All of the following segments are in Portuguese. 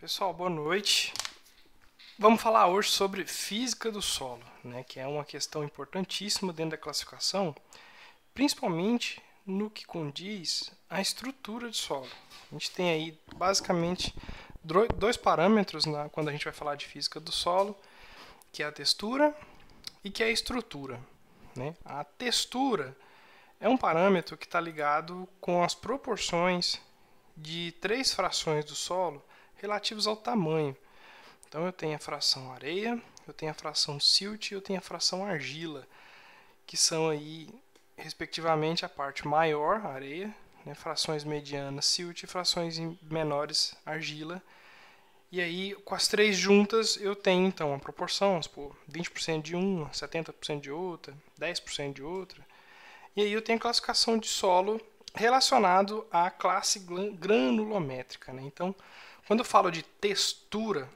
Pessoal, boa noite. Vamos falar hoje sobre física do solo, né, que é uma questão importantíssima dentro da classificação, principalmente no que condiz à estrutura do solo. A gente tem aí basicamente dois parâmetros quando a gente vai falar de física do solo, que é a textura e que é a estrutura, né? A textura é um parâmetro que está ligado com as proporções de três frações do solo relativos ao tamanho. Então eu tenho a fração areia, eu tenho a fração silt e eu tenho a fração argila, que são aí respectivamente a parte maior, areia, né, frações medianas silt e frações menores argila. E aí com as três juntas eu tenho então a proporção, vamos supor, 20% de uma, 70% de outra, 10% de outra. E aí eu tenho a classificação de solo relacionado à classe granulométrica, né? Então, quando eu falo de textura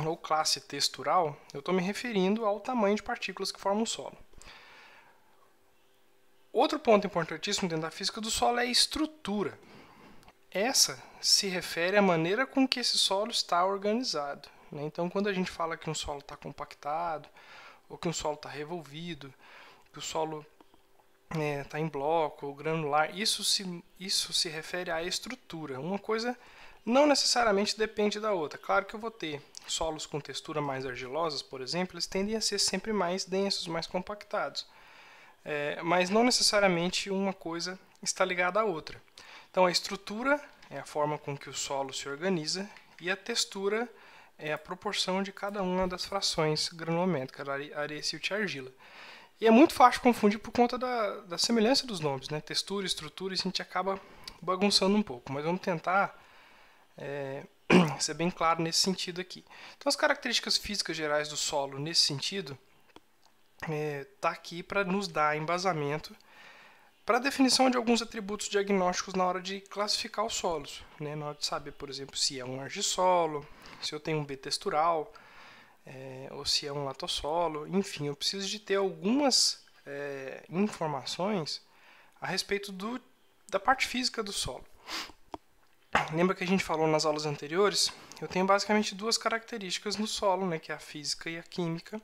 ou classe textural, eu estou me referindo ao tamanho de partículas que formam o solo. Outro ponto importantíssimo dentro da física do solo é a estrutura. Essa se refere à maneira com que esse solo está organizado, né? Então, quando a gente fala que um solo está compactado, ou que um solo está revolvido, que o solo está em bloco ou granular, isso se refere à estrutura. Uma coisa não necessariamente depende da outra. Claro que eu vou ter solos com textura mais argilosas, por exemplo, eles tendem a ser sempre mais densos, mais compactados. Mas não necessariamente uma coisa está ligada à outra. Então a estrutura é a forma com que o solo se organiza e a textura é a proporção de cada uma das frações granulométricas, areia, silt e argila. E é muito fácil confundir por conta da semelhança dos nomes, né? Textura, estrutura, e a gente acaba bagunçando um pouco. Mas vamos tentar ser bem claro nesse sentido aqui. Então, as características físicas gerais do solo, nesse sentido, está aqui para nos dar embasamento para a definição de alguns atributos diagnósticos na hora de classificar os solos, né? Na hora de saber, por exemplo, se é um argissolo, se eu tenho um B-textural, ou se é um latossolo, enfim, eu preciso de ter algumas informações a respeito da parte física do solo. Lembra que a gente falou nas aulas anteriores? Eu tenho basicamente duas características no solo, né, que é a física e a química.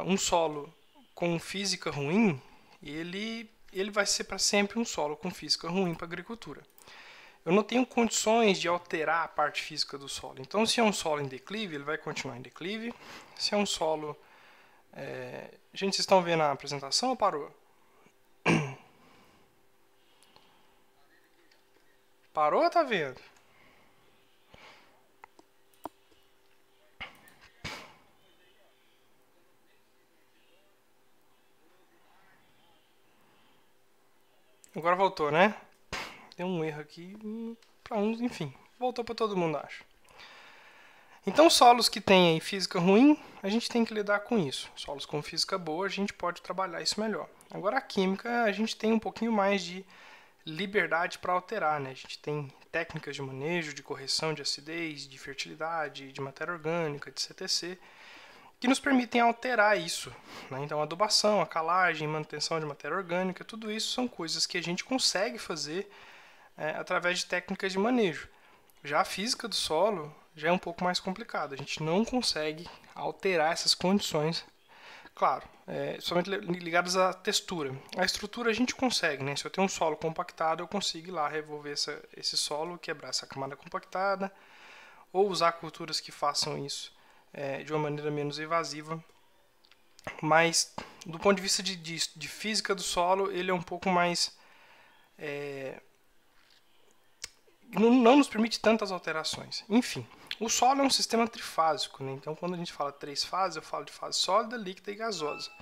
Um solo com física ruim, ele vai ser para sempre um solo com física ruim para a agricultura. Eu não tenho condições de alterar a parte física do solo. Então, se é um solo em declive, ele vai continuar em declive. Se é um solo... Gente, vocês estão vendo a apresentação ou parou? Parou ou tá vendo? Agora voltou, né? Deu um erro aqui para uns, enfim. Voltou para todo mundo, acho. Então, solos que têm aí física ruim, a gente tem que lidar com isso. Solos com física boa, a gente pode trabalhar isso melhor. Agora, a química, a gente tem um pouquinho mais de liberdade para alterar, né? A gente tem técnicas de manejo, de correção de acidez, de fertilidade, de matéria orgânica, de CTC, que nos permitem alterar isso, né? Então, adubação, a calagem, manutenção de matéria orgânica, tudo isso são coisas que a gente consegue fazer através de técnicas de manejo. Já a física do solo já é um pouco mais complicado. A gente não consegue alterar essas condições, claro, somente ligadas à textura. A estrutura a gente consegue, né? Se eu tenho um solo compactado, eu consigo ir lá revolver esse solo, quebrar essa camada compactada, ou usar culturas que façam isso de uma maneira menos invasiva. Mas, do ponto de vista de física do solo, ele é um pouco mais... não nos permite tantas alterações. Enfim, o solo é um sistema trifásico, né? Então, quando a gente fala três fases, eu falo de fase sólida, líquida e gasosa.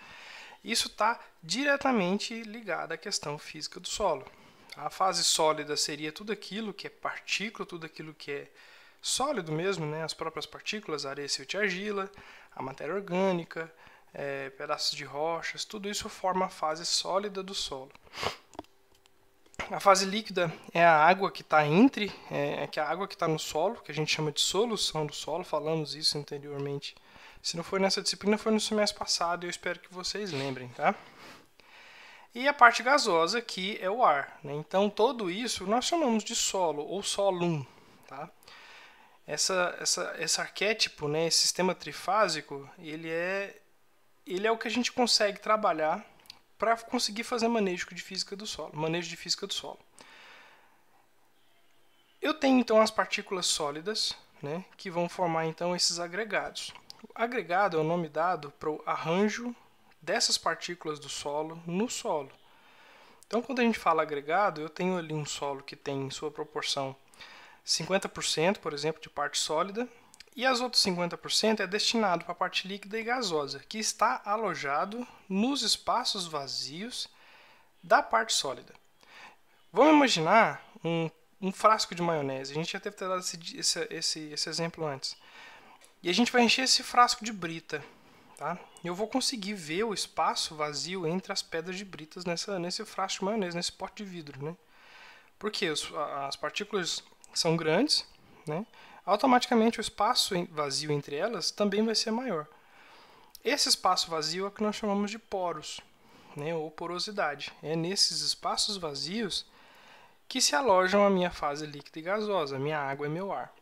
Isso está diretamente ligado à questão física do solo. A fase sólida seria tudo aquilo que é partícula, tudo aquilo que é sólido mesmo, né? As próprias partículas, areia, silt e argila, a matéria orgânica, pedaços de rochas, tudo isso forma a fase sólida do solo. A fase líquida é a água que está que a água que está no solo, que a gente chama de solução do solo, falamos isso anteriormente. Se não foi nessa disciplina, foi no semestre passado, e eu espero que vocês lembrem, tá? E a parte gasosa, que é o ar, né? Então, tudo isso nós chamamos de solo, ou solum, tá? Esse arquétipo, né, esse sistema trifásico, ele é o que a gente consegue trabalhar para conseguir fazer manejo de física do solo. Eu tenho então as partículas sólidas, né, que vão formar então esses agregados. O agregado é o nome dado para o arranjo dessas partículas do solo no solo. Então, quando a gente fala agregado, eu tenho ali um solo que tem em sua proporção 50%, por exemplo, de parte sólida, e as outras 50% é destinado para a parte líquida e gasosa, que está alojado nos espaços vazios da parte sólida. Vamos imaginar um frasco de maionese. A gente já deve ter dado esse exemplo antes. E a gente vai encher esse frasco de brita. Tá? Eu vou conseguir ver o espaço vazio entre as pedras de britas nesse frasco de maionese, nesse pote de vidro. Né? Porque as partículas são grandes, né? Automaticamente o espaço vazio entre elas também vai ser maior. Esse espaço vazio é o que nós chamamos de poros, né? Ou porosidade. É nesses espaços vazios que se alojam a minha fase líquida e gasosa, a minha água e meu ar.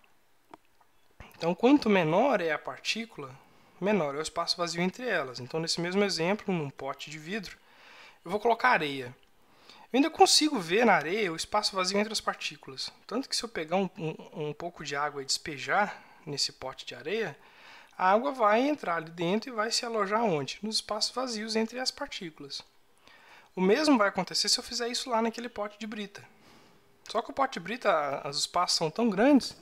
Então, quanto menor é a partícula, menor é o espaço vazio entre elas. Então, nesse mesmo exemplo, num pote de vidro, eu vou colocar areia. Eu ainda consigo ver na areia o espaço vazio entre as partículas. Tanto que se eu pegar um pouco de água e despejar nesse pote de areia, a água vai entrar ali dentro e vai se alojar onde? Nos espaços vazios entre as partículas. O mesmo vai acontecer se eu fizer isso lá naquele pote de brita. Só que o pote de brita, os espaços são tão grandes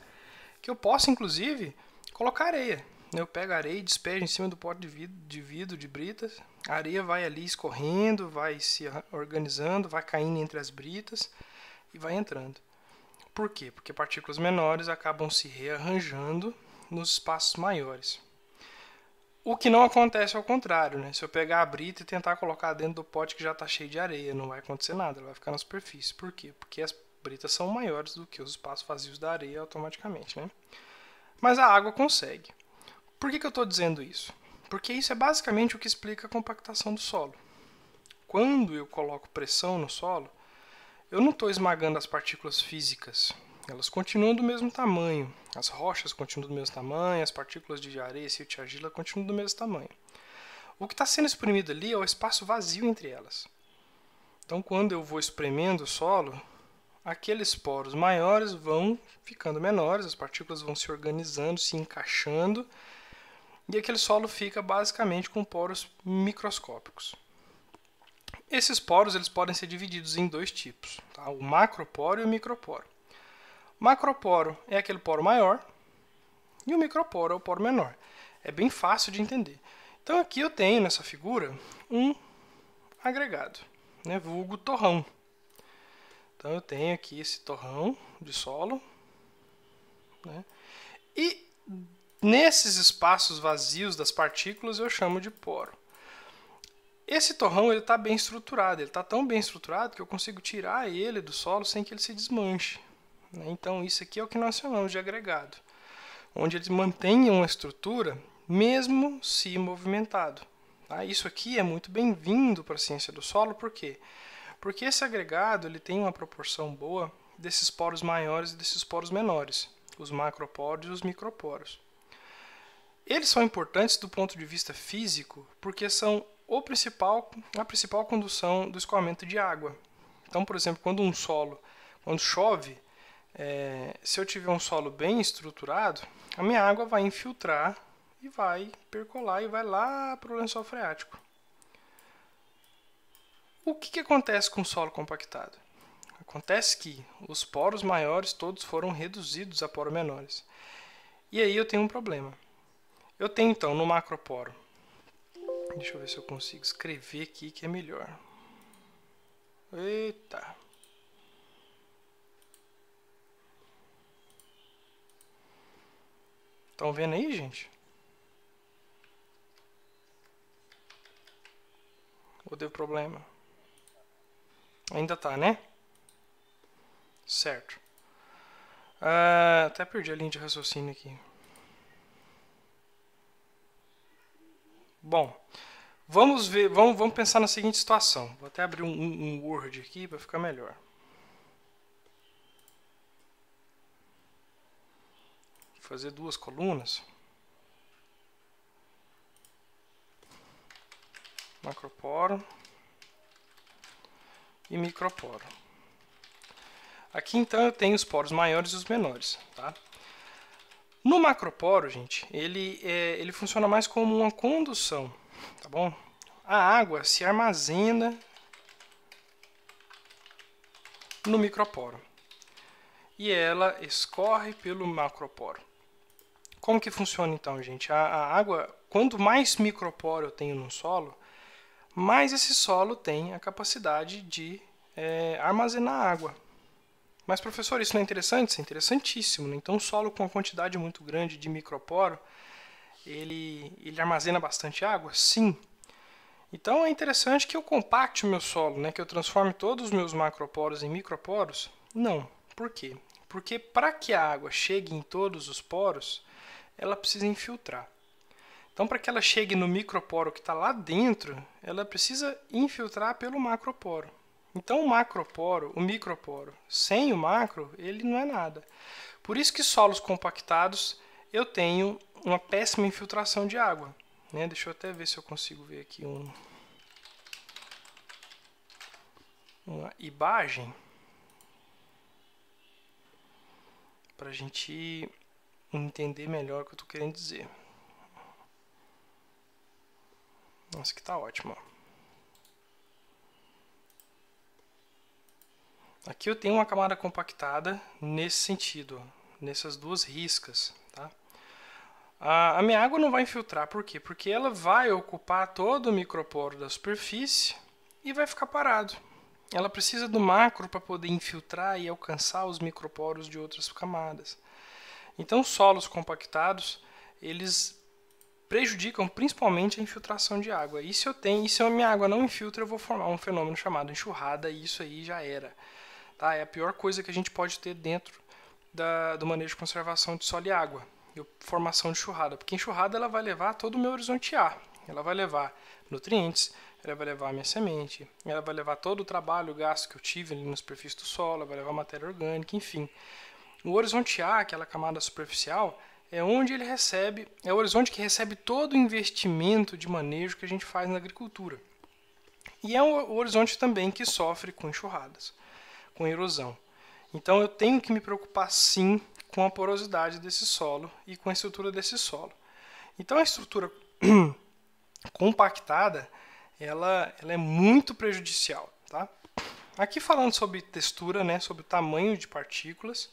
que eu posso, inclusive, colocar areia. Eu pego a areia e despejo em cima do pote de vidro, de britas. A areia vai ali escorrendo, vai se organizando, vai caindo entre as britas e vai entrando. Por quê? Porque partículas menores acabam se rearranjando nos espaços maiores. O que não acontece ao contrário, né? Se eu pegar a brita e tentar colocar dentro do pote que já está cheio de areia, não vai acontecer nada, ela vai ficar na superfície. Por quê? Porque as britas são maiores do que os espaços vazios da areia automaticamente, né? Mas a água consegue. Por que eu estou dizendo isso? Porque isso é basicamente o que explica a compactação do solo. Quando eu coloco pressão no solo, eu não estou esmagando as partículas físicas. Elas continuam do mesmo tamanho. As rochas continuam do mesmo tamanho, as partículas de areia, silt e argila continuam do mesmo tamanho. O que está sendo espremido ali é o espaço vazio entre elas. Então, quando eu vou espremendo o solo, aqueles poros maiores vão ficando menores, as partículas vão se organizando, se encaixando, e aquele solo fica basicamente com poros microscópicos. Esses poros eles podem ser divididos em dois tipos, tá? O macroporo e o microporo. O macroporo é aquele poro maior e o microporo é o poro menor. É bem fácil de entender. Então aqui eu tenho nessa figura um agregado, né, vulgo torrão. Então eu tenho aqui esse torrão de solo, né, e nesses espaços vazios das partículas eu chamo de poro. Esse torrão está bem estruturado, ele está tão bem estruturado que eu consigo tirar ele do solo sem que ele se desmanche. Então isso aqui é o que nós chamamos de agregado, onde ele mantém uma estrutura mesmo se movimentado. Isso aqui é muito bem-vindo para a ciência do solo, por quê? Porque esse agregado ele tem uma proporção boa desses poros maiores e desses poros menores, os macroporos e os microporos. Eles são importantes do ponto de vista físico porque são a principal condução do escoamento de água. Então, por exemplo, quando chove, se eu tiver um solo bem estruturado, a minha água vai infiltrar e vai percolar e vai lá para o lençol freático. O que acontece com o solo compactado? Acontece que os poros maiores todos foram reduzidos a poros menores. E aí eu tenho um problema. Eu tenho então no macroporo, deixa eu ver se eu consigo escrever aqui que é melhor. Eita! Estão vendo aí, gente? Ou deu problema? Ainda tá, né? Certo. Até perdi a linha de raciocínio aqui. Bom, vamos pensar na seguinte situação. Vou até abrir um Word aqui para ficar melhor. fazer duas colunas. Macroporo e microporo. Aqui então eu tenho os poros maiores e os menores, tá? No macroporo, gente, ele funciona mais como uma condução, tá bom? A água se armazena no microporo e ela escorre pelo macroporo. Como que funciona então, gente? A água, quanto mais microporo eu tenho no solo, mais esse solo tem a capacidade de armazenar água. Mas, professor, isso não é interessante? Isso é interessantíssimo, né? Então, um solo com uma quantidade muito grande de microporo, ele armazena bastante água? Sim. Então, é interessante que eu compacte o meu solo, né? Que eu transforme todos os meus macroporos em microporos? Não. Por quê? Porque para que a água chegue em todos os poros, ela precisa infiltrar. Então, para que ela chegue no microporo que está lá dentro, ela precisa infiltrar pelo macroporo. Então, o macroporo, o microporo, sem o macro, ele não é nada. Por isso que solos compactados eu tenho uma péssima infiltração de água, né? Deixa eu até ver se eu consigo ver aqui uma imagem para a gente entender melhor o que eu estou querendo dizer. Nossa, que tá ótimo. Ó. Aqui eu tenho uma camada compactada nesse sentido, ó, nessas duas riscas. Tá? A minha água não vai infiltrar, por quê? Porque ela vai ocupar todo o microporo da superfície e vai ficar parado. Ela precisa do macro para poder infiltrar e alcançar os microporos de outras camadas. Então, solos compactados, eles prejudicam principalmente a infiltração de água. E se a minha água não infiltra, eu vou formar um fenômeno chamado enxurrada, e isso aí já era. Tá? É a pior coisa que a gente pode ter dentro do manejo de conservação de solo e água, formação de enxurrada. Porque enxurrada ela vai levar todo o meu horizonte A. Ela vai levar nutrientes, ela vai levar a minha semente, ela vai levar todo o trabalho, o gasto que eu tive ali na superfície do solo, ela vai levar matéria orgânica, enfim. O horizonte A, aquela camada superficial, é onde ele recebe, é o horizonte que recebe todo o investimento de manejo que a gente faz na agricultura. E é o horizonte também que sofre com enxurradas, com erosão. Então eu tenho que me preocupar sim com a porosidade desse solo e com a estrutura desse solo. Então a estrutura compactada, ela é muito prejudicial. Tá? Aqui falando sobre textura, né, sobre o tamanho de partículas,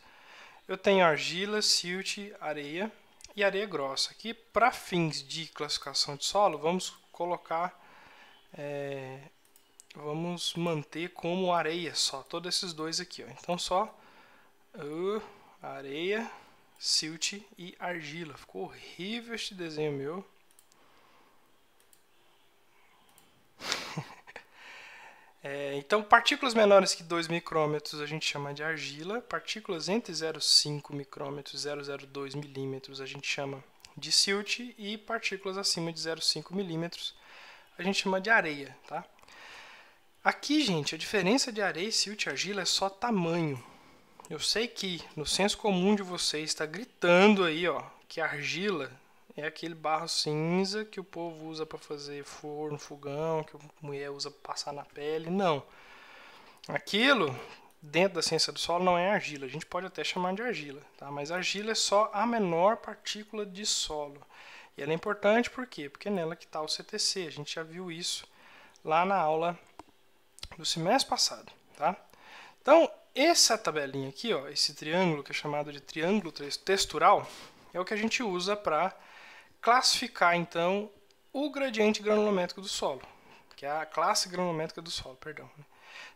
eu tenho argila, silt, areia e areia grossa. Aqui, para fins de classificação de solo, vamos colocar, vamos manter como areia só, todos esses dois aqui. Ó. Então, só areia, silt e argila. Ficou horrível este desenho meu. Então, partículas menores que 2 micrômetros a gente chama de argila, partículas entre 0,5 micrômetros e 0,02 milímetros a gente chama de silt e partículas acima de 0,5 milímetros a gente chama de areia. Tá? Aqui, gente, a diferença de areia, silt e argila é só tamanho. Eu sei que no senso comum de vocês está gritando aí, ó, que a argila é aquele barro cinza que o povo usa para fazer forno, fogão, que a mulher usa para passar na pele. Não. Aquilo, dentro da ciência do solo, não é argila. A gente pode até chamar de argila, tá? Mas argila é só a menor partícula de solo. E ela é importante por quê? Porque é nela que está o CTC. A gente já viu isso lá na aula do semestre passado, tá? Então, essa tabelinha aqui, ó, esse triângulo que é chamado de triângulo textural, é o que a gente usa para classificar, então, o gradiente granulométrico do solo, que é a classe granulométrica do solo, perdão.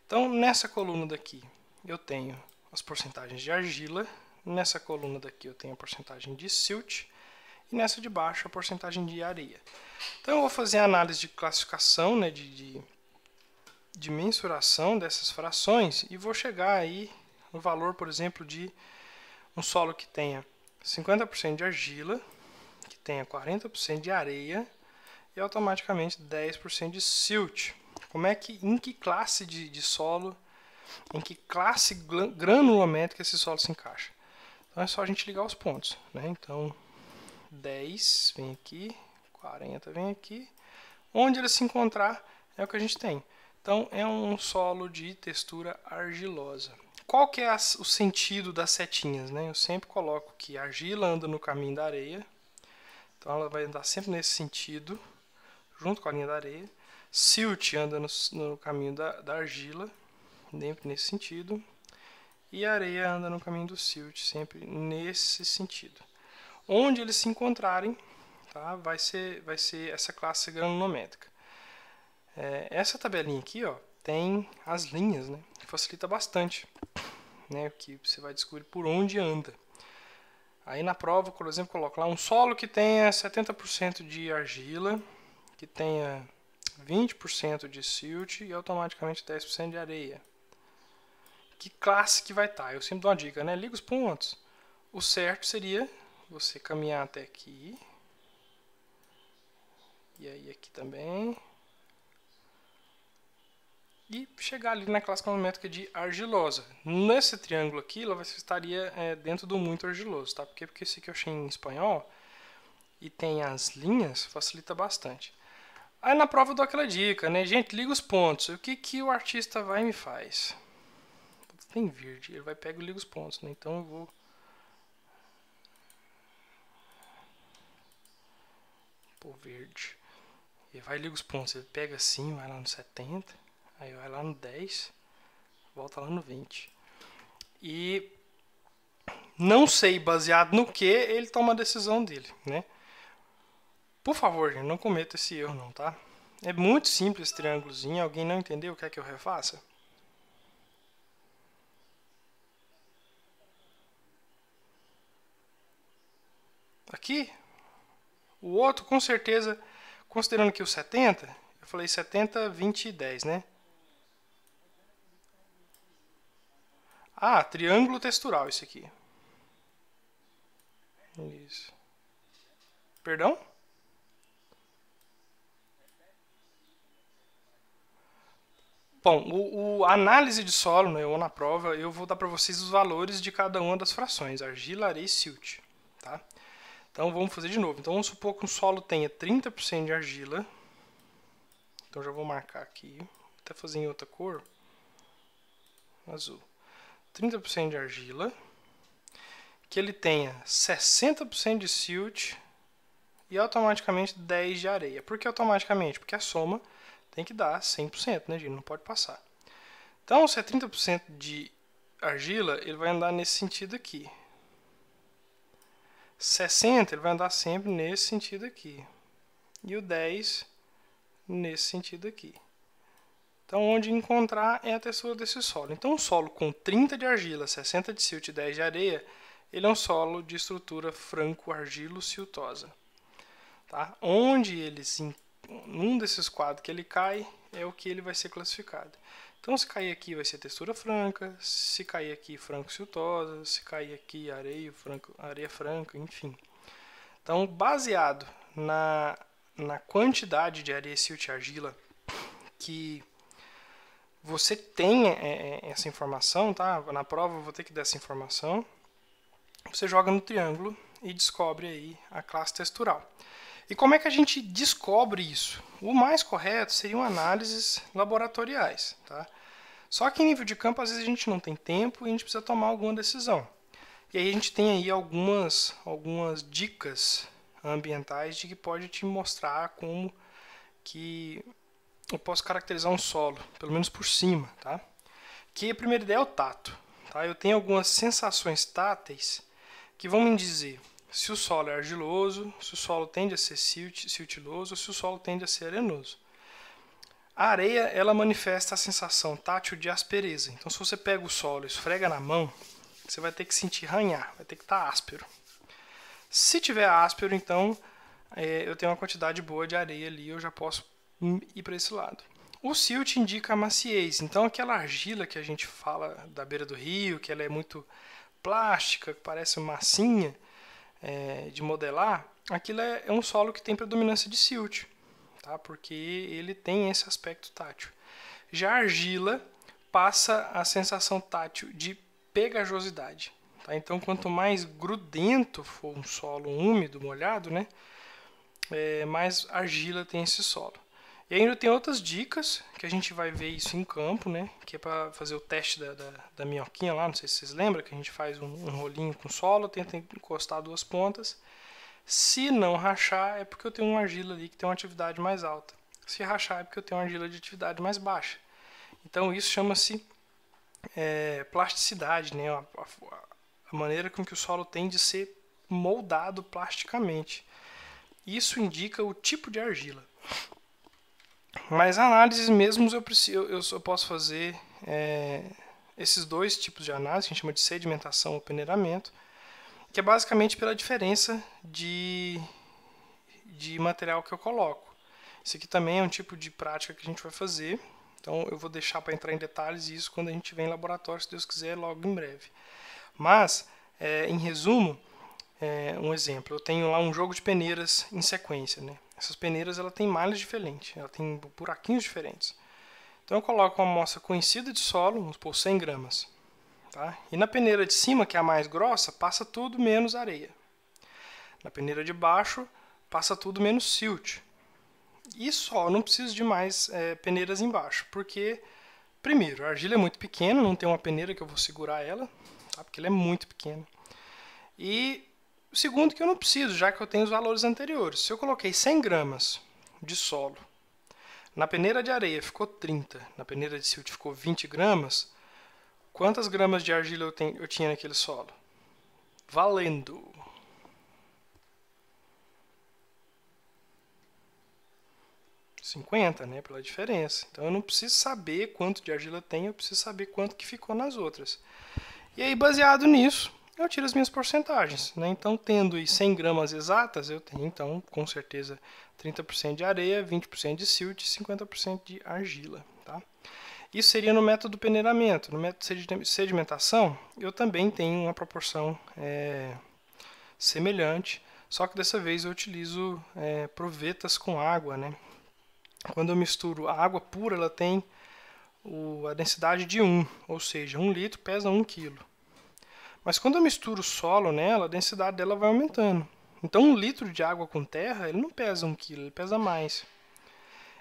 Então, nessa coluna daqui, eu tenho as porcentagens de argila, nessa coluna daqui eu tenho a porcentagem de silt, e nessa de baixo a porcentagem de areia. Então, eu vou fazer a análise de classificação, né, de mensuração dessas frações, e vou chegar aí no valor, por exemplo, de um solo que tenha 50% de argila, que tenha 40% de areia e automaticamente 10% de silt. Em que classe de solo, em que classe granulométrica esse solo se encaixa? Então é só a gente ligar os pontos, né? Então 10 vem aqui, 40 vem aqui. Onde ele se encontrar é o que a gente tem. Então é um solo de textura argilosa. Qual que é o sentido das setinhas, né? Eu sempre coloco que a argila anda no caminho da areia. Então ela vai andar sempre nesse sentido, junto com a linha da areia. Silt anda no caminho da argila, sempre nesse sentido. E a areia anda no caminho do silt, sempre nesse sentido. Onde eles se encontrarem, tá, vai ser essa classe granulométrica. Essa tabelinha aqui, ó, tem as linhas, né, que facilita bastante, né, que você vai descobrir por onde anda. Aí na prova, por exemplo, coloco lá um solo que tenha 70% de argila, que tenha 20% de silt e automaticamente 10% de areia. Que classe que vai estar? Eu sempre dou uma dica, né? Liga os pontos. O certo seria você caminhar até aqui. E aí aqui também. E chegar ali na classe granulométrica de argilosa. Nesse triângulo aqui, ela estaria dentro do muito argiloso, tá? Porque esse aqui eu achei em espanhol e tem as linhas, facilita bastante. Aí na prova eu dou aquela dica, né? Gente, liga os pontos. O que o artista vai e me faz? Tem verde, ele vai pegar e liga os pontos, né? Então eu vou... pô, verde. Ele vai e liga os pontos, ele pega assim, vai lá no 70, aí vai lá no 10, volta lá no 20. E não sei baseado no que ele toma a decisão dele, né? Por favor, gente, não cometa esse erro não, tá? É muito simples esse triângulozinho, alguém não entendeu, quer que eu refaça? Aqui, o outro com certeza, considerando aqui o 70, eu falei 70, 20 e 10, né? Ah, triângulo textural esse aqui. Isso. Perdão? Bom, a análise de solo, né, ou na prova, eu vou dar para vocês os valores de cada uma das frações, argila, areia e silt. Tá? Então vamos fazer de novo. Então vamos supor que um solo tenha 30% de argila. Então já vou marcar aqui, vou até fazer em outra cor, azul. 30% de argila, que ele tenha 60% de silt e automaticamente 10% de areia. Por que automaticamente? Porque a soma tem que dar 100%, né, gente? Não pode passar. Então, se é 30% de argila, ele vai andar nesse sentido aqui. 60% ele vai andar sempre nesse sentido aqui. E o 10% nesse sentido aqui. Então, onde encontrar é a textura desse solo. Então, um solo com 30% de argila, 60% de silt e 10% de areia, ele é um solo de estrutura franco-argilo-siltosa. Tá? Onde eles, num desses quadros que ele cai, é o que ele vai ser classificado. Então, se cair aqui vai ser textura franca, se cair aqui franco-siltosa, se cair aqui areia franca, enfim. Então, baseado na quantidade de areia, silt e argila que você tem essa informação, tá? Na prova eu vou ter que dar essa informação. Você joga no triângulo e descobre aí a classe textural. E como é que a gente descobre isso? O mais correto seriam análises laboratoriais, tá? Só que em nível de campo, às vezes a gente não tem tempo e a gente precisa tomar alguma decisão. E aí a gente tem aí algumas dicas ambientais de que pode te mostrar como que eu posso caracterizar um solo, pelo menos por cima, tá? Que a primeira ideia é o tato, tá? Eu tenho algumas sensações táteis que vão me dizer se o solo é argiloso, se o solo tende a ser siltiloso ou se o solo tende a ser arenoso. A areia, ela manifesta a sensação tátil de aspereza. Então, se você pega o solo e esfrega na mão, você vai ter que sentir ranhar, vai ter que estar áspero. Se tiver áspero, então, eu tenho uma quantidade boa de areia ali, eu já posso ir para esse lado. O silt indica a maciez. Então, aquela argila que a gente fala da beira do rio, que ela é muito plástica, que parece massinha, de modelar, aquilo é um solo que tem predominância de silt, tá? Porque ele tem esse aspecto tátil. Já a argila passa a sensação tátil de pegajosidade, Tá? Então, quanto mais grudento for um solo úmido, molhado, né, mais argila tem esse solo. E ainda tem outras dicas, que a gente vai ver isso em campo, né, que é para fazer o teste da minhoquinha lá, não sei se vocês lembram, que a gente faz um rolinho com solo, tenta encostar duas pontas. Se não rachar, é porque eu tenho uma argila ali que tem uma atividade mais alta. Se rachar, é porque eu tenho uma argila de atividade mais baixa. Então, isso chama-se plasticidade, né? A maneira com que o solo tem de ser moldado plasticamente. Isso indica o tipo de argila. Mas análises mesmo eu só posso fazer esses dois tipos de análise, que a gente chama de sedimentação ou peneiramento, que é basicamente pela diferença de material que eu coloco. Isso aqui também é um tipo de prática que a gente vai fazer, então eu vou deixar para entrar em detalhes isso quando a gente estiver em laboratório, se Deus quiser, logo em breve. Mas, em resumo, um exemplo, eu tenho lá um jogo de peneiras em sequência, né? Essas peneiras ela tem malhas diferentes, ela tem buraquinhos diferentes. Então eu coloco uma amostra conhecida de solo, vamos supor 100 gramas. Tá? E na peneira de cima, que é a mais grossa, passa tudo menos areia. Na peneira de baixo, passa tudo menos silt. E só, não preciso de mais peneiras embaixo, porque, primeiro, a argila é muito pequena, não tem uma peneira que eu vou segurar ela, tá? Porque ela é muito pequena. E o segundo, que eu não preciso, já que eu tenho os valores anteriores. Se eu coloquei 100 gramas de solo, na peneira de areia ficou 30, na peneira de silt ficou 20 gramas, quantas gramas de argila eu tinha naquele solo? Valendo! 50, né, pela diferença. Então eu não preciso saber quanto de argila tem, eu preciso saber quanto que ficou nas outras. E aí, baseado nisso, eu tiro as minhas porcentagens, né? Então, tendo 100 gramas exatas, eu tenho, então, com certeza, 30% de areia, 20% de silt e 50% de argila, tá? Isso seria no método peneiramento. No método de sedimentação, eu também tenho uma proporção semelhante, só que dessa vez eu utilizo provetas com água, né? Quando eu misturo a água pura, ela tem a densidade de 1, ou seja, 1 litro pesa 1 kg. Mas quando eu misturo solo nela, a densidade dela vai aumentando. Então 1 litro de água com terra, ele não pesa 1 kg, ele pesa mais.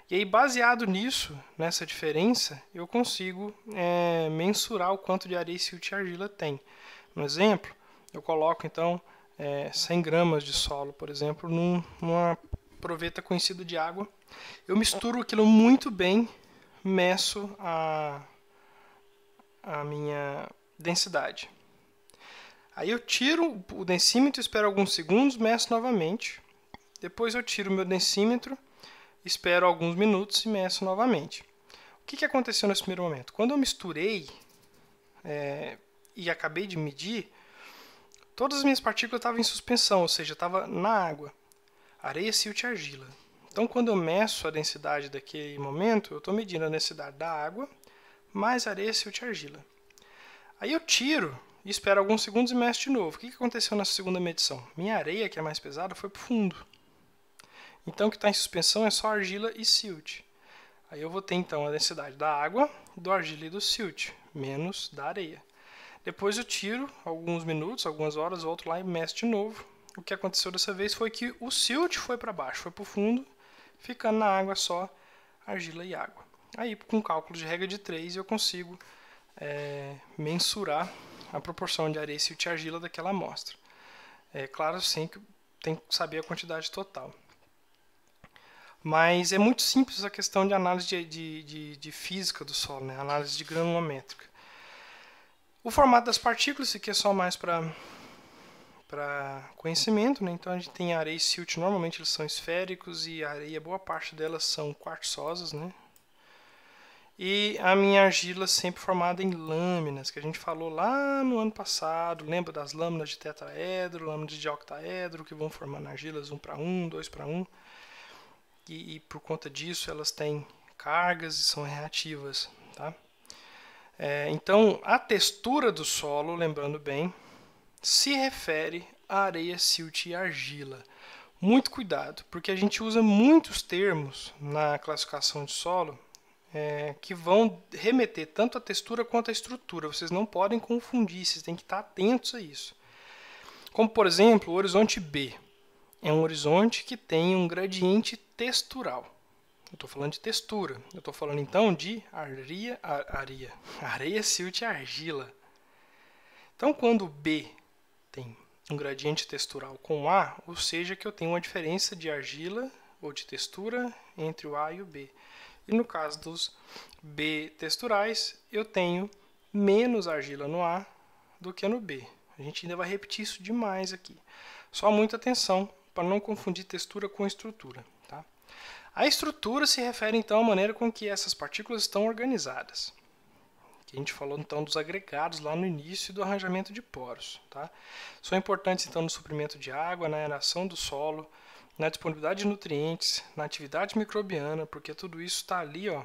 E aí, baseado nisso, nessa diferença, eu consigo mensurar o quanto de areia, silt e argila tem. No exemplo, eu coloco então 100 gramas de solo, por exemplo, numa proveta conhecida de água. Eu misturo aquilo muito bem, meço a minha densidade. Aí eu tiro o densímetro, espero alguns segundos, meço novamente. Depois eu tiro o meu densímetro, espero alguns minutos e meço novamente. O que aconteceu nesse primeiro momento? Quando eu misturei e acabei de medir, todas as minhas partículas estavam em suspensão, ou seja, estava na água. Areia, silt e argila. Então, quando eu meço a densidade daquele momento, eu estou medindo a densidade da água mais areia, silt e argila. Aí eu tiro e espero alguns segundos e meço de novo. O que aconteceu nessa segunda medição? Minha areia, que é mais pesada, foi para o fundo. Então, o que está em suspensão é só argila e silt. Aí eu vou ter, então, a densidade da água, do argila e do silt, menos da areia. Depois eu tiro alguns minutos, algumas horas, volto lá e meço de novo. O que aconteceu dessa vez foi que o silt foi para baixo, foi para o fundo, ficando na água só argila e água. Aí, com cálculo de regra de 3, eu consigo mensurar a proporção de areia, silt e argila daquela amostra. É claro, sim, que tem que saber a quantidade total. Mas é muito simples a questão de análise de física do solo, né? Análise de granulométrica. O formato das partículas, isso aqui é só mais para conhecimento, né? Então a gente tem areia e silt, normalmente eles são esféricos, e a areia, boa parte delas são quartzosas, né? E a minha argila sempre formada em lâminas, que a gente falou lá no ano passado. Lembra das lâminas de tetraedro, lâminas de octaedro, que vão formando argilas 1 para 1, 2 para 1. E por conta disso elas têm cargas e são reativas, tá? Então a textura do solo, lembrando bem, se refere a areia, silt e argila. Muito cuidado, porque a gente usa muitos termos na classificação de solo que vão remeter tanto a textura quanto a estrutura. Vocês não podem confundir, vocês têm que estar atentos a isso. Como, por exemplo, o horizonte B. É um horizonte que tem um gradiente textural. Eu estou falando de textura. Eu estou falando, então, de areia, silt e argila. Então, quando B tem um gradiente textural com A, ou seja, que eu tenho uma diferença de argila ou de textura entre o A e o B. E no caso dos B texturais, eu tenho menos argila no A do que no B. A gente ainda vai repetir isso demais aqui. Só muita atenção para não confundir textura com estrutura. Tá? A estrutura se refere então à maneira com que essas partículas estão organizadas. Que a gente falou então dos agregados lá no início do arranjamento de poros. Tá? São importantes então no suprimento de água, na aeração do solo, na disponibilidade de nutrientes, na atividade microbiana, porque tudo isso está ali, ó,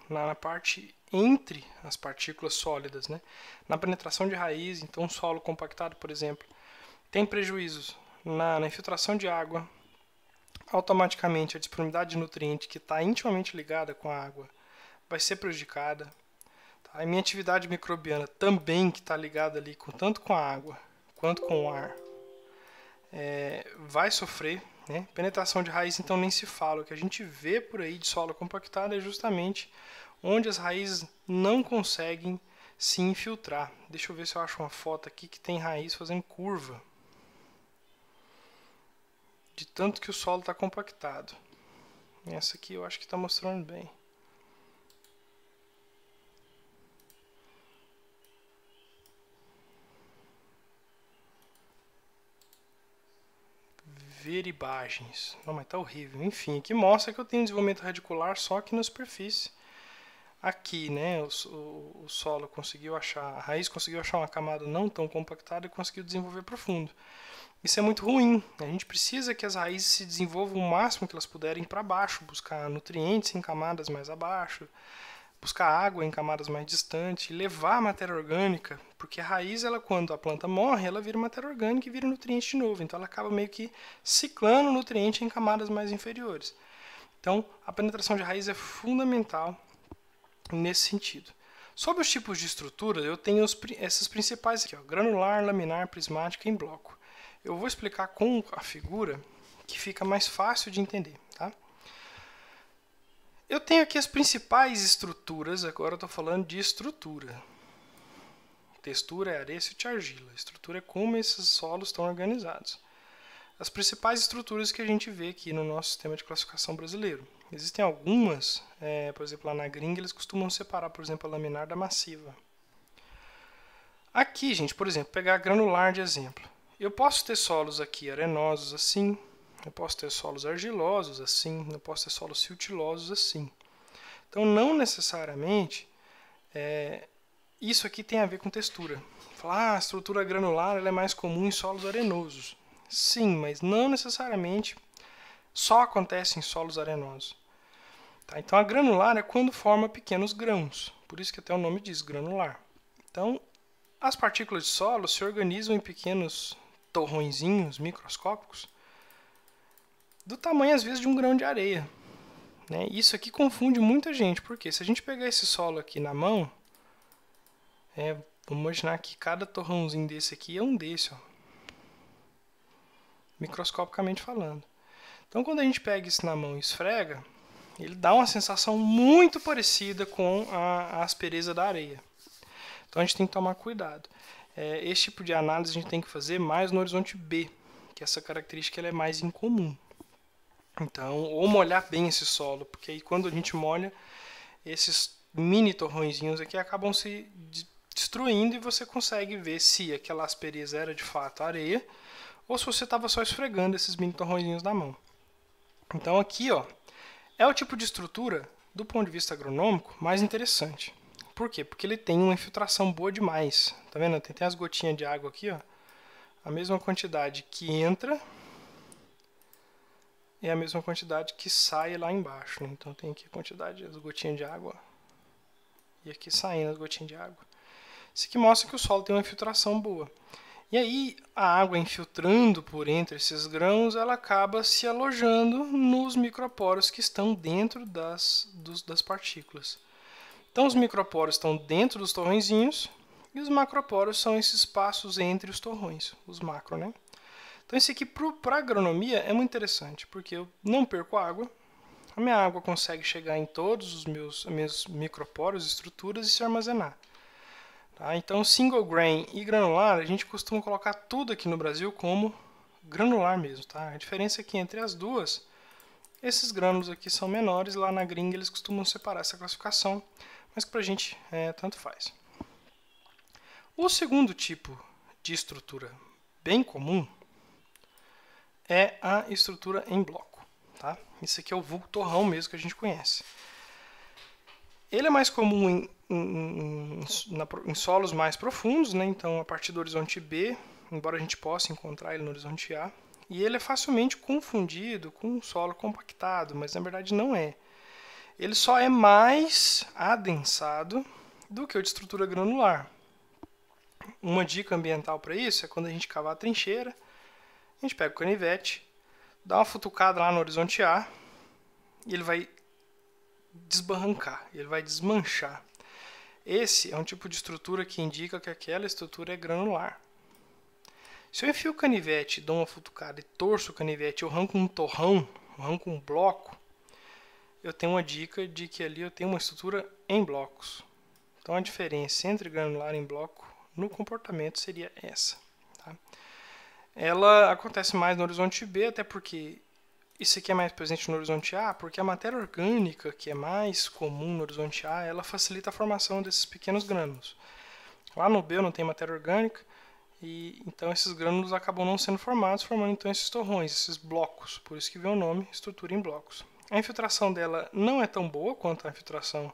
na parte entre as partículas sólidas, né? Na penetração de raiz, então o solo compactado, por exemplo, tem prejuízos na infiltração de água, automaticamente a disponibilidade de nutriente que está intimamente ligada com a água vai ser prejudicada. Tá? A minha atividade microbiana também, que está ligada ali tanto com a água quanto com o ar, vai sofrer. Né? Penetração de raiz, então, nem se fala. O que a gente vê por aí de solo compactado é justamente onde as raízes não conseguem se infiltrar. Deixa eu ver se eu acho uma foto aqui que tem raiz fazendo curva. De tanto que o solo está compactado. Essa aqui eu acho que está mostrando bem. Ver imagens. Não, mas tá horrível. Enfim, aqui mostra que eu tenho desenvolvimento radicular só aqui na superfície. Aqui, né, o solo conseguiu achar, a raiz conseguiu achar uma camada não tão compactada e conseguiu desenvolver profundo. Isso é muito ruim. A gente precisa que as raízes se desenvolvam o máximo que elas puderem para baixo, buscar nutrientes em camadas mais abaixo, buscar água em camadas mais distantes, levar a matéria orgânica, porque a raiz, ela, quando a planta morre, ela vira matéria orgânica e vira nutriente de novo. Então ela acaba meio que ciclando o nutriente em camadas mais inferiores. Então a penetração de raiz é fundamental nesse sentido. Sobre os tipos de estrutura, eu tenho essas principais aqui, ó, granular, laminar, prismática e em bloco. Eu vou explicar com a figura que fica mais fácil de entender. Tá? Eu tenho aqui as principais estruturas, agora eu estou falando de estrutura. Textura é areia, silt e argila. Estrutura é como esses solos estão organizados. As principais estruturas que a gente vê aqui no nosso sistema de classificação brasileiro. Existem algumas, por exemplo, lá na gringa, eles costumam separar, por exemplo, a laminar da massiva. Aqui, gente, por exemplo, pegar a granular de exemplo. Eu posso ter solos aqui arenosos assim, eu posso ter solos argilosos assim, eu posso ter solos siltilosos assim. Então, não necessariamente isso aqui tem a ver com textura. Falar, a estrutura granular ela é mais comum em solos arenosos. Sim, mas não necessariamente só acontece em solos arenosos. Tá? Então, a granular é quando forma pequenos grãos, por isso que até o nome diz granular. Então, as partículas de solo se organizam em pequenos torrõezinhos microscópicos do tamanho, às vezes, de um grão de areia. Né? Isso aqui confunde muita gente, porque se a gente pegar esse solo aqui na mão, vamos imaginar que cada torrãozinho desse aqui é um desse, ó, microscopicamente falando. Então, quando a gente pega isso na mão e esfrega, ele dá uma sensação muito parecida com a aspereza da areia. Então, a gente tem que tomar cuidado. Esse tipo de análise a gente tem que fazer mais no horizonte B, que essa característica ela é mais incomum. Então, ou molhar bem esse solo, porque aí quando a gente molha, esses mini torrõezinhos aqui acabam se destruindo e você consegue ver se aquela aspereza era de fato areia ou se você estava só esfregando esses mini torrõezinhos na mão. Então aqui, ó, é o tipo de estrutura, do ponto de vista agronômico, mais interessante. Por quê? Porque ele tem uma infiltração boa demais. Tá vendo? Tem as gotinhas de água aqui, ó. A mesma quantidade que entra é a mesma quantidade que sai lá embaixo. Né? Então tem aqui a quantidade das gotinhas de água e aqui saindo as gotinhas de água. Isso aqui mostra que o solo tem uma infiltração boa. E aí a água infiltrando por entre esses grãos, ela acaba se alojando nos microporos que estão dentro das partículas. Então os microporos estão dentro dos torrõezinhos e os macroporos são esses espaços entre os torrões, os macro, né? Então isso aqui para agronomia é muito interessante, porque eu não perco água, a minha água consegue chegar em todos os meus microporos, estruturas e se armazenar. Tá? Então single grain e granular, a gente costuma colocar tudo aqui no Brasil como granular mesmo. Tá? A diferença é que entre as duas, esses grânulos aqui são menores, lá na gringa eles costumam separar essa classificação, mas que para a gente tanto faz. O segundo tipo de estrutura bem comum é a estrutura em bloco. Tá? Esse aqui é o vulgo torrão mesmo que a gente conhece. Ele é mais comum em solos mais profundos, né? Então a partir do horizonte B, embora a gente possa encontrar ele no horizonte A, e ele é facilmente confundido com um solo compactado, mas na verdade não é. Ele só é mais adensado do que o de estrutura granular. Uma dica ambiental para isso é quando a gente cavar a trincheira, a gente pega o canivete, dá uma futucada lá no horizonte A e ele vai desbarrancar, ele vai desmanchar. Esse é um tipo de estrutura que indica que aquela estrutura é granular. Se eu enfio o canivete, dou uma futucada e torço o canivete, eu arranco um torrão, eu arranco um bloco, eu tenho uma dica de que ali eu tenho uma estrutura em blocos. Então a diferença entre granular e em bloco no comportamento seria essa. Tá? Ela acontece mais no horizonte B, até porque isso aqui é mais presente no horizonte A, porque a matéria orgânica, que é mais comum no horizonte A, ela facilita a formação desses pequenos grânulos. Lá no B eu não tem matéria orgânica, e então esses grânulos acabam não sendo formados, formando então esses torrões, esses blocos, por isso que vem o nome estrutura em blocos. A infiltração dela não é tão boa quanto a infiltração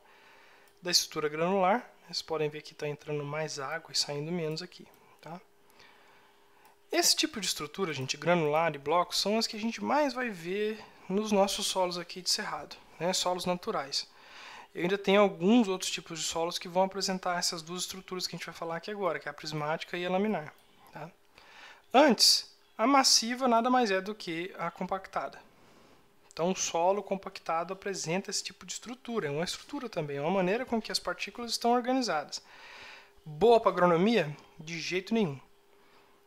da estrutura granular. Vocês podem ver que está entrando mais água e saindo menos aqui. Tá? Esse tipo de estrutura, gente, granular e blocos, são as que a gente mais vai ver nos nossos solos aqui de cerrado, né? Solos naturais. Eu ainda tenho alguns outros tipos de solos que vão apresentar essas duas estruturas que a gente vai falar aqui agora, que é a prismática e a laminar. Tá? Antes, a massiva nada mais é do que a compactada. Então, o solo compactado apresenta esse tipo de estrutura. É uma estrutura também, é uma maneira com que as partículas estão organizadas. Boa para agronomia? De jeito nenhum.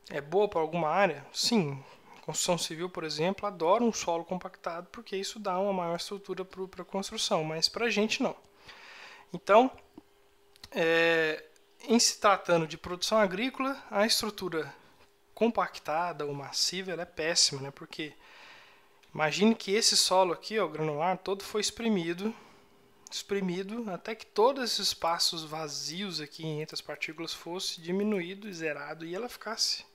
É boa para alguma área? Sim. Construção civil, por exemplo, adora um solo compactado porque isso dá uma maior estrutura para a construção, mas para a gente não. Então, em se tratando de produção agrícola, a estrutura compactada ou massiva ela é péssima, né? Porque imagine que esse solo aqui, ó, granular, todo foi espremido até que todos esses espaços vazios aqui entre as partículas fosse diminuído e zerado e ela ficasse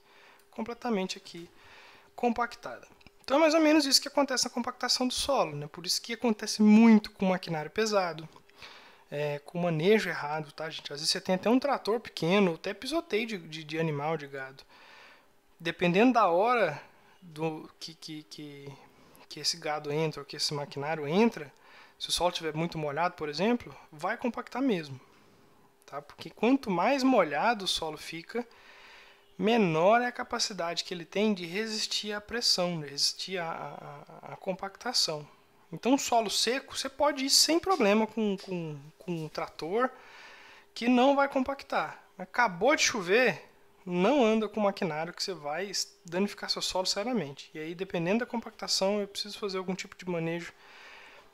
completamente aqui compactada. Então é mais ou menos isso que acontece na compactação do solo, né? Por isso que acontece muito com maquinário pesado, com manejo errado, tá, gente? Às vezes você tem até um trator pequeno, até pisoteio de animal, de gado. Dependendo da hora que esse gado entra, ou que esse maquinário entra, se o solo estiver muito molhado, por exemplo, vai compactar mesmo. Tá? Porque quanto mais molhado o solo fica, menor é a capacidade que ele tem de resistir à pressão, de resistir à compactação. Então, solo seco, você pode ir sem problema com um trator que não vai compactar. Acabou de chover, não anda com maquinário que você vai danificar seu solo seriamente. E aí, dependendo da compactação, eu preciso fazer algum tipo de manejo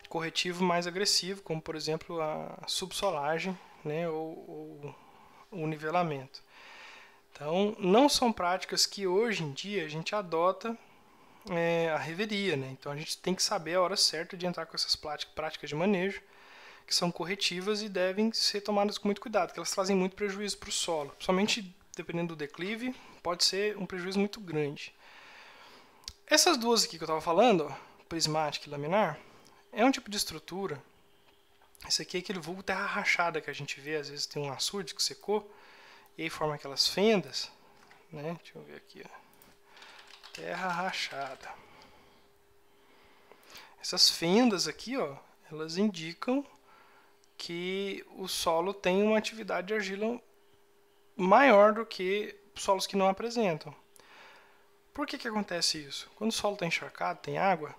corretivo mais agressivo, como, por exemplo, a subsolagem, né, ou o nivelamento. Então, não são práticas que hoje em dia a gente adota a reveria, né? Então a gente tem que saber a hora certa de entrar com essas práticas de manejo, que são corretivas e devem ser tomadas com muito cuidado, porque elas trazem muito prejuízo para o solo. Somente dependendo do declive, pode ser um prejuízo muito grande. Essas duas aqui que eu estava falando, ó, prismática e laminar, é um tipo de estrutura. Esse aqui é aquele vulgo terra rachada que a gente vê, às vezes tem um açude que secou, e aí forma aquelas fendas, né? Deixa eu ver aqui, ó. Terra rachada. Essas fendas aqui, ó, elas indicam que o solo tem uma atividade de argila maior do que solos que não apresentam. Por que acontece isso? Quando o solo está encharcado, tem água,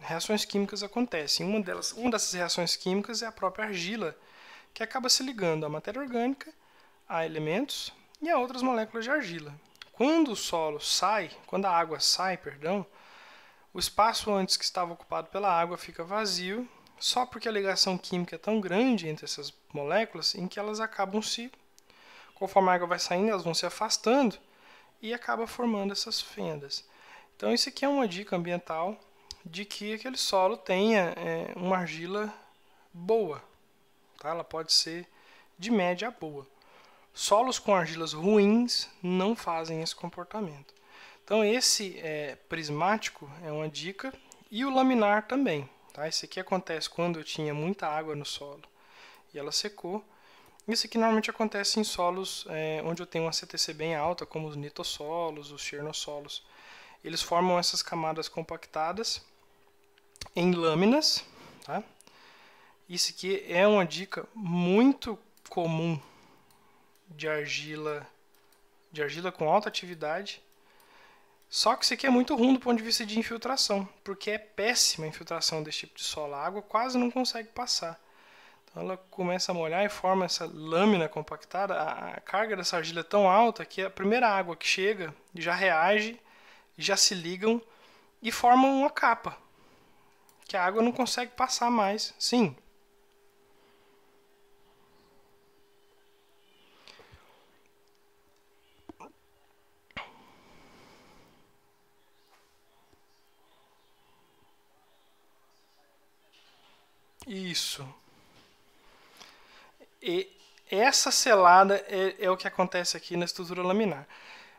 reações químicas acontecem. Uma dessas reações químicas é a própria argila que acaba se ligando à matéria orgânica, a elementos e a outras moléculas de argila. Quando o solo sai, quando a água sai, perdão, o espaço antes que estava ocupado pela água fica vazio, só porque a ligação química é tão grande entre essas moléculas em que elas acabam se, conforme a água vai saindo, elas vão se afastando e acaba formando essas fendas. Então isso aqui é uma dica ambiental de que aquele solo tenha uma argila boa, tá? Ela pode ser de média a boa. Solos com argilas ruins não fazem esse comportamento. Então esse prismático é uma dica e o laminar também. Tá? Esse aqui acontece quando eu tinha muita água no solo e ela secou. Isso aqui normalmente acontece em solos onde eu tenho uma CTC bem alta, como os nitossolos, os chernossolos. Eles formam essas camadas compactadas em lâminas. Tá? Isso aqui é uma dica muito comum de argila com alta atividade. Só que isso aqui é muito ruim do ponto de vista de infiltração, porque é péssima a infiltração desse tipo de solo. A água quase não consegue passar. Então ela começa a molhar e forma essa lâmina compactada. A carga dessa argila é tão alta que a primeira água que chega já reage, já se ligam e formam uma capa, que a água não consegue passar mais. Sim. Isso. E essa selada é o que acontece aqui na estrutura laminar.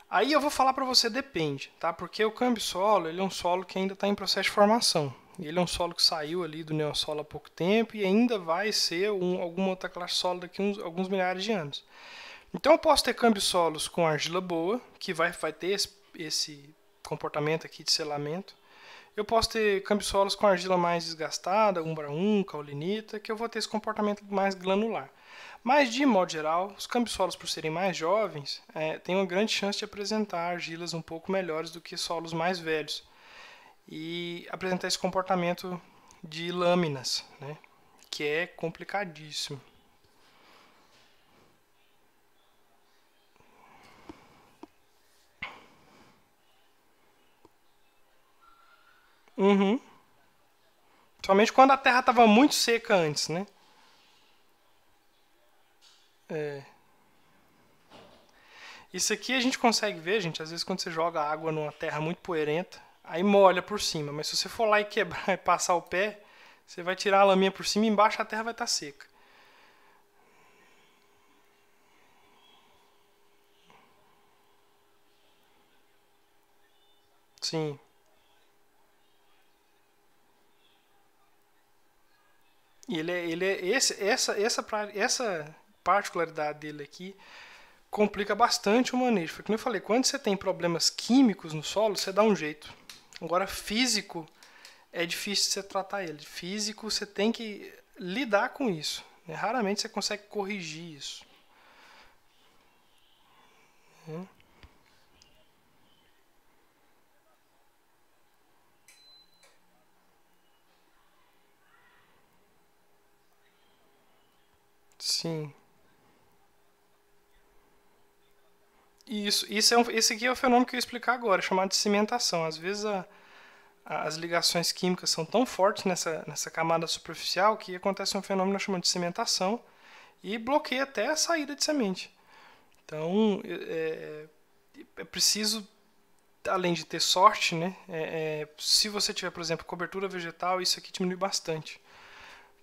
Aí eu vou falar para você, depende, tá? Porque o câmbio-solo, ele é um solo que ainda está em processo de formação. Ele é um solo que saiu ali do neossolo há pouco tempo e ainda vai ser alguma outra classe solo daqui a alguns milhares de anos. Então eu posso ter câmbio-solos com argila boa, que vai ter esse comportamento aqui de selamento. Eu posso ter câmbio-solos com argila mais desgastada, umbra 1, caulinita, que eu vou ter esse comportamento mais granular. Mas, de modo geral, os câmbio-solos, por serem mais jovens, têm uma grande chance de apresentar argilas um pouco melhores do que solos mais velhos. E apresentar esse comportamento de lâminas, né, que é complicadíssimo. Uhum. Somente quando a terra estava muito seca antes, né? Isso aqui a gente consegue ver, gente, às vezes quando você joga água numa terra muito poeirenta, aí molha por cima, mas se você for lá e quebrar e passar o pé, você vai tirar a laminha por cima e embaixo a terra vai estar seca. Sim. E essa particularidade dele aqui complica bastante o manejo. Porque, como eu falei, quando você tem problemas químicos no solo, você dá um jeito. Agora, físico, é difícil você tratar ele. Físico, você tem que lidar com isso. Né? Raramente você consegue corrigir isso. Sim. Isso esse aqui é o fenômeno que eu ia explicar agora, chamado de cimentação. Às vezes as ligações químicas são tão fortes nessa camada superficial que acontece um fenômeno chamado de cimentação e bloqueia até a saída de semente. Então é preciso, além de ter sorte, né, se você tiver, por exemplo, cobertura vegetal, isso aqui diminui bastante.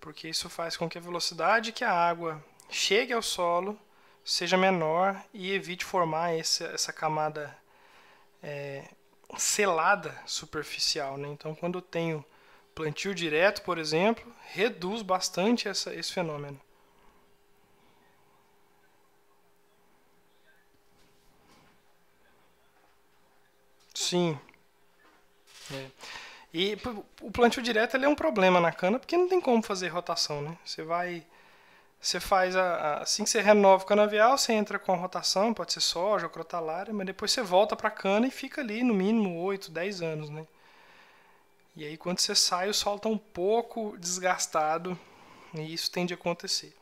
Porque isso faz com que a velocidade que a água chegue ao solo seja menor e evite formar essa camada selada superficial. Né? Então, quando eu tenho plantio direto, por exemplo, reduz bastante esse fenômeno. Sim. E o plantio direto ele é um problema na cana porque não tem como fazer rotação. Né? Você faz assim que você renova o canavial, você entra com a rotação, pode ser soja ou crotalária, mas depois você volta para a cana e fica ali no mínimo 8, 10 anos, né? E aí quando você sai, o solo está um pouco desgastado e isso tende a acontecer.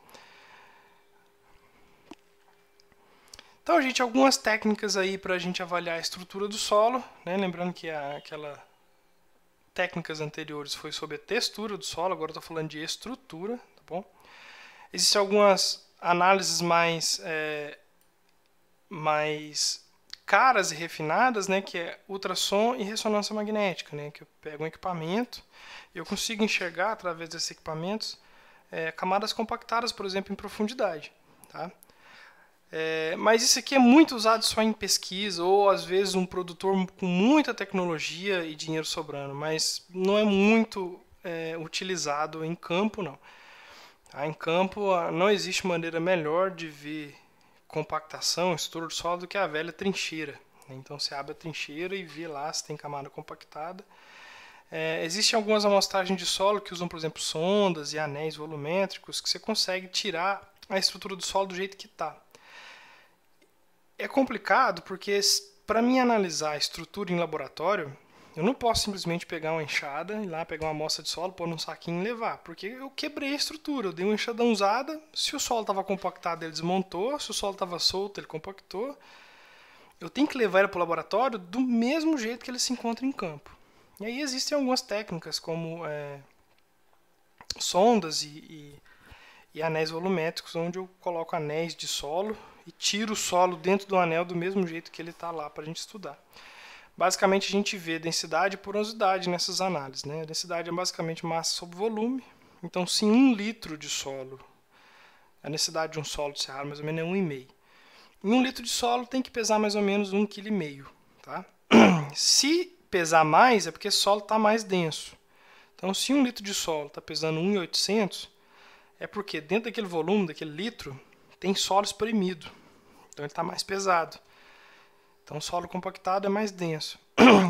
Então, gente, algumas técnicas aí para a gente avaliar a estrutura do solo, né? Lembrando que aquela técnicas anteriores foi sobre a textura do solo, agora eu estou falando de estrutura, tá bom? Existem algumas análises mais caras e refinadas, né, que é ultrassom e ressonância magnética, né, que eu pego um equipamento e eu consigo enxergar através desses equipamentos camadas compactadas, por exemplo, em profundidade, tá? Mas isso aqui é muito usado só em pesquisa ou às vezes um produtor com muita tecnologia e dinheiro sobrando, mas não é muito utilizado em campo, não. Tá? Em campo não existe maneira melhor de ver compactação, estrutura do solo do que a velha trincheira. Então você abre a trincheira e vê lá se tem camada compactada. Existem algumas amostragens de solo que usam, por exemplo, sondas e anéis volumétricos que você consegue tirar a estrutura do solo do jeito que está. É complicado porque para mim analisar a estrutura em laboratório, eu não posso simplesmente pegar uma enxada e lá pegar uma amostra de solo, pôr num saquinho e levar, porque eu quebrei a estrutura, eu dei uma enxadãozada, se o solo estava compactado ele desmontou, se o solo estava solto ele compactou. Eu tenho que levar ele para o laboratório do mesmo jeito que ele se encontra em campo. E aí existem algumas técnicas como sondas e anéis volumétricos, onde eu coloco anéis de solo e tiro o solo dentro do anel do mesmo jeito que ele está lá para a gente estudar. Basicamente a gente vê densidade e porosidade nessas análises, né? A densidade é basicamente massa sobre volume. Então, se 1 litro de solo, a densidade de um solo de cerrado mais ou menos é 1,5. Em 1 litro de solo tem que pesar mais ou menos 1,5 kg. Tá? Se pesar mais, é porque o solo está mais denso. Então, se 1 litro de solo está pesando 1.800, é porque dentro daquele volume, daquele litro, tem solo espremido. Então, ele está mais pesado. Então, o solo compactado é mais denso.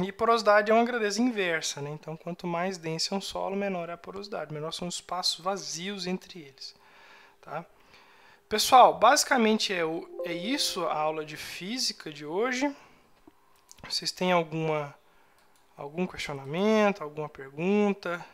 E porosidade é uma grandeza inversa, né? Então, quanto mais denso é um solo, menor é a porosidade. Menor são os espaços vazios entre eles. Tá? Pessoal, basicamente é isso a aula de física de hoje. Vocês têm algum questionamento, alguma pergunta?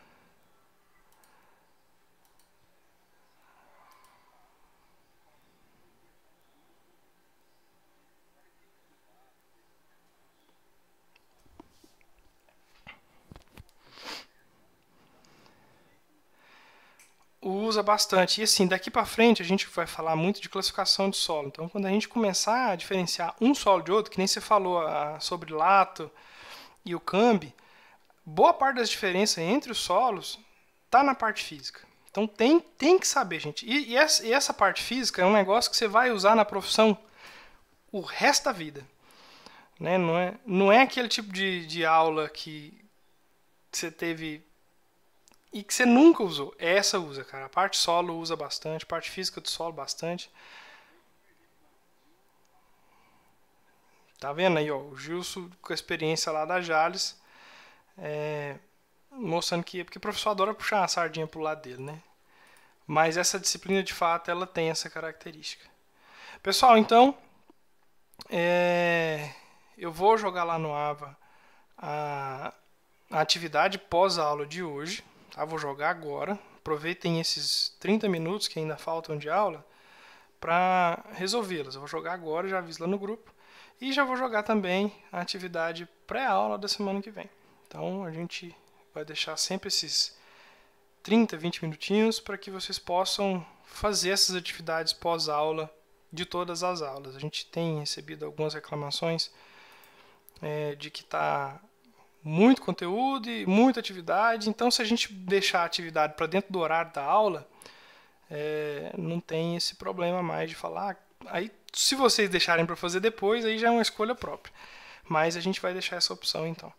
Usa bastante. E assim, daqui para frente a gente vai falar muito de classificação de solo. Então, quando a gente começar a diferenciar um solo de outro, que nem você falou sobre Lato e o Cambi, boa parte das diferenças entre os solos está na parte física. Então, tem que saber, gente. E essa parte física é um negócio que você vai usar na profissão o resto da vida. Né? Não é aquele tipo de aula que você teve e que você nunca usou. Essa usa, cara. A parte solo usa bastante, a parte física do solo bastante. Tá vendo aí, ó, o Gilson com a experiência lá da Jales, mostrando que porque o professor adora puxar uma sardinha pro lado dele, né? Mas essa disciplina de fato ela tem essa característica. Pessoal, então eu vou jogar lá no AVA a atividade pós-aula de hoje. Tá? Vou jogar agora. Aproveitem esses 30 minutos que ainda faltam de aula para resolvê-las. Eu vou jogar agora, já aviso lá no grupo. E já vou jogar também a atividade pré-aula da semana que vem. Então a gente vai deixar sempre esses 30, 20 minutinhos para que vocês possam fazer essas atividades pós-aula de todas as aulas. A gente tem recebido algumas reclamações de que está muito conteúdo e muita atividade. Então, se a gente deixar a atividade para dentro do horário da aula, não tem esse problema mais de falar. Aí, se vocês deixarem para fazer depois, aí já é uma escolha própria. Mas a gente vai deixar essa opção, então.